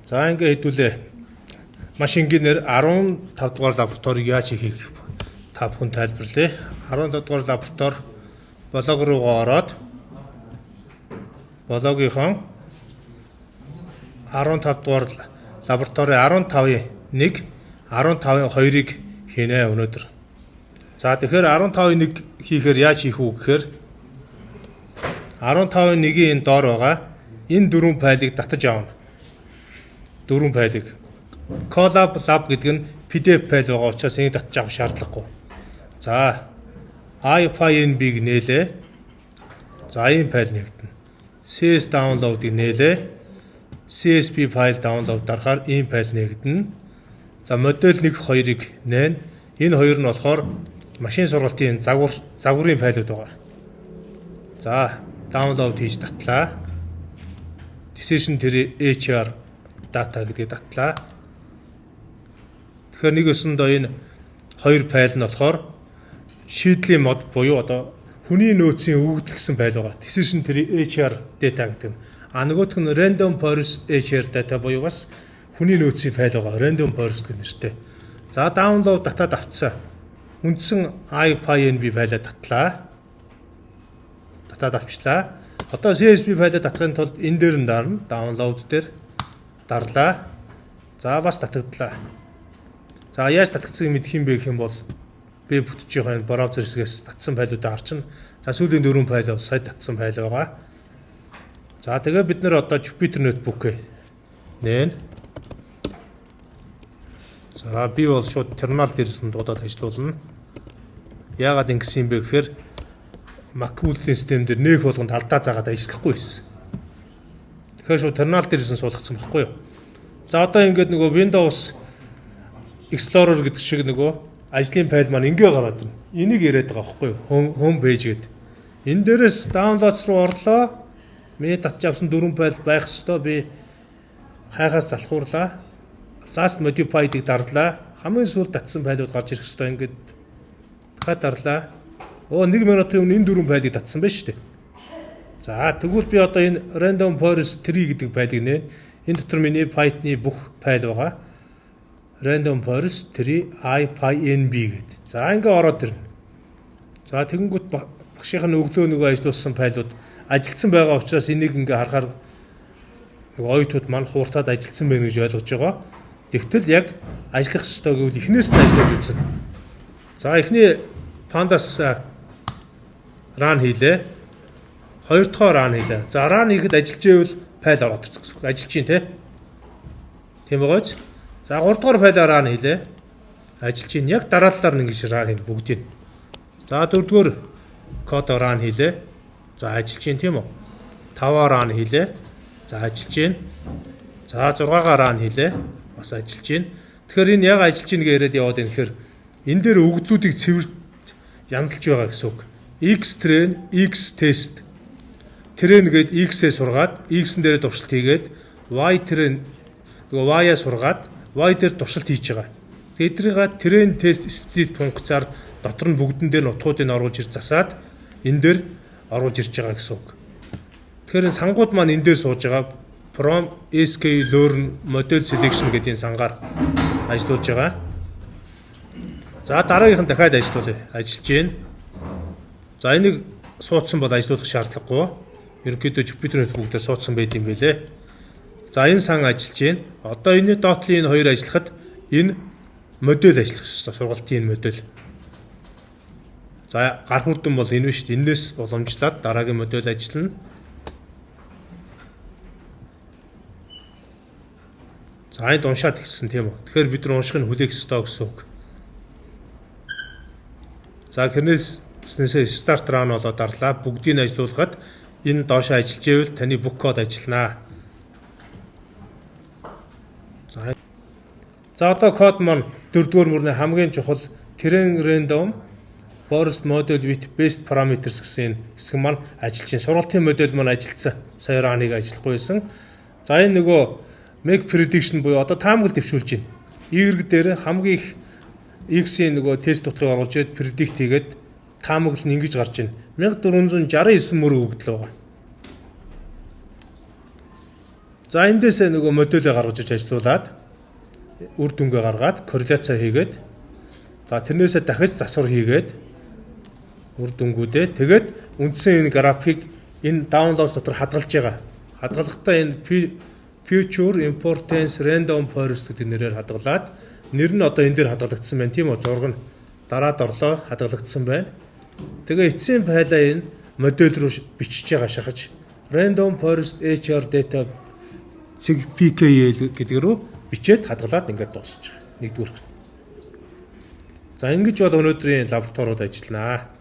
За ингээ хэдүүлээ. Маш энгийнээр 15 дугаар лабораторийг яаж хийхийг та бүхэн тайлбарлая. 15 дугаар лаборатори блог руугаа ороод блогийнхоо 15 дугаар лаборатори 15.1 15.2-ыг хийнэ өнөөдөр. За тэгэхээр 15.1 хийхээр яаж хийх үү гэхээр 15.1-ийн энэ доор байгаа энэ дөрвөн файлыг татаж авна. Дөрвөн файлыг Colab Lab гэдэг нь PDF файл байгаа учраас энийг татаж авах шаардлагагүй. За iPyNB-г нээлээ. За ийм файл нэгтэн. CS download-ыг нээлээ. CSV файл download дарахаар ийм файл нэгтэн. За модель 1.2-ыг нээн. Энэ хоёр нь болохоор машин сургалтын загварын файлууд байгаа. За download хийж татлаа. Decision tree HR data гэдгийг татлаа. Тэгэхээр нэг өсөндөө энэ хоёр файл нь болохоор шийдлийн мод буюу одоо хүний нөөцийн өгөгдлөгсөн файл байгаа. Decision tree HR data гэдэг нь. Нөгөөх нь random forest HR data буюу бас хүний нөөцийн файл байгаа. Random forest гэх нэртэй. За download датад авцсан. Үндсэн iPyNB файлаа татлаа. Датад авчлаа. Одоо CSV файлаа татахын тулд энэ дээр нь дарна. Download дээр дарлаа. За бас татагдлаа. За яаж татгцгийг мэдэх юм бэ гэх юм бол би бүтэж байгаа энэ браузер хэсгээс татсан файлуудаа харчна. За сүүлийн дөрвөн файл сая татсан файл байгаа. За тэгээ бид нэр одоо Jupyter Notebook нээн. За би бол шууд терминал дээрээс нь дуудаад ажиллуулна. Яагаад ингэсэн юм бэ гэхээр Mac үйлдвэрлэлийн систем дээр нээх болгонд алдаа заагаад ажиллахгүй байсан. Тэгэхээр шууд терминал дээрээс нь суулгацсан байхгүй юу? За одоо ингээд нөгөө Windows Explorer гэдэг шиг нөгөө ажлын файл маань ингээ гараад байна. Энийг яриад байгаа байхгүй юу? Home page гэдэг. Энэ дээрээс downloads руу орлоо. Миний татж авсан дөрвөн файл байх ёстой. Би хайхаас залхуурлаа. Last modified-ыг дарлаа. Хамгийн сүүлд татсан файлууд гарч ирэх ёстой. Ингээд дахиад дарлаа. Нэг минутын өмнө энэ дөрвөн файлыг татсан байна шүү дээ. За тэгвэл би одоо энэ random forest tree гэдэг файлыг нэ. Энэ дотор миний Python-ы бүх файл байгаа. Random forest tree iPyNB гэдэг. За ингээ ороод ирнэ. За тэгэнгүүт багшийн өглөө нөгөө ажиллуулсан файлууд ажилдсан байгаа учраас энийг ингээ харахаар нөгөө оюутнууд маань хууртаад ажилдсан байна гэж ойлгож байгаа. Тэгтэл яг ажиллах ёстой гэвэл эхнээс нь ажиллаж үзсэн. За эхний pandas run хийлээ. Хоёр дахь run хийлээ. За run хийхэд ажиллаж ивэл файл ороод ирсэн гэсэн үг. Ажиллаж чинь те. Тийм байгаач. За 3 дугаар файлаар run хийлээ. Ажиллаж чинь яг дараалалаар нь ингэж run хийн бүгдийг. За 4 дугаар код run хийлээ. За ажиллаж чинь тийм үү? 5-аар run хийлээ. За ажиллаж чинь. За 6-аар run хийлээ. Бас ажиллаж чинь. Тэгэхээр энэ яг ажиллаж чинь гэрэд яваад байна гэхээр энэ дээр өгөгдлүүдийг цэвэр янзалж байгаа гэсэн үг. X-train, X-test. Train гээд X-ээ сургаад, X-эн дээр туршилт хийгээд, Y-train нөгөө Y-аа сургаад, Y дээр туршилт хийж байгаа. Тэднийг train test split функцаар дотор нь бүгдэн дээр нутгуудыг оруулж ир засаад энэ дээр оруулж ирж байгаа гэсэн үг. Тэгэхээр сангууд маань энэ дээр сууж байгаа from SK learn model selection гэдэг сангаар ажиллаж байгаа. За дараагийнх нь дахиад ажиллуулъя. Ажиллаж байна. За энийг суудсан бол ажиллуулах шаардлагагүй. Ерөнхийдөө Jupyter Notebook дээр суудсан байт юм байлээ. За энэ сан ажиллаж байна. Одоо энэ Dotly энэ хоёр ажиллахад энэ модель ажиллах ёстой. Сургалтын модель. За гар хүрдэн бол энэ биш. Энээс боломжлоод дараагийн модель ажиллана. За энд уншаад хэлсэн тийм үү. Тэгэхээр бид нар уншихыг хүлээх ёстой гэсэн үг. За хэрнээсээ start run болоод дарлаа. Бүгдийг нь ажиллуулахад энэ доошоо ажиллаж ивэл таны бүх код ажилланаа. За одоо код маань 4-р мөрний хамгийн чухал train random forest model with best parameters гэсэн хэсэг маань ажиллаж байна. Сургалтын модель маань ажилласан. Сая run-ыг ажиллахгүй байсан. За энэ нөгөө make prediction буюу одоо таамаглал дэвшүүлж байна. Y дээр хамгийн их X-ийн нөгөө тест утгыг оруулж ирээд predict хийгээд таамаглал нь ингэж гарч байна. 1469 мөр өгөгдөл байгаа. За эндээсээ нөгөө модулээ гаргаж иж ажилуулад үр дүнгээ гаргаад корреляцаа хийгээд за тэрнээсээ дахиж засвар хийгээд үр дүнгүүдээ тэгээд үндсэн энэ графикийг энэ download дотор хадгалж байгаа. Хадгалахдаа энэ future importance random forest гэдэг нэрээр хадгалаад нэр нь одоо энэ дээр хадгалагдсан байна. Тийм үү? Зураг нь дараад орлоо хадгалагдсан байна. Тэгээ эцсийн файлаа энэ модуль руу бичиж байгаа шахаж random forest HR data PKL гэдэг рүү бичээд хадгалаад ингээд дуусчих. Нэгдүгээр. За ингэж бол өнөөдрийн лабораториуд ажилланаа.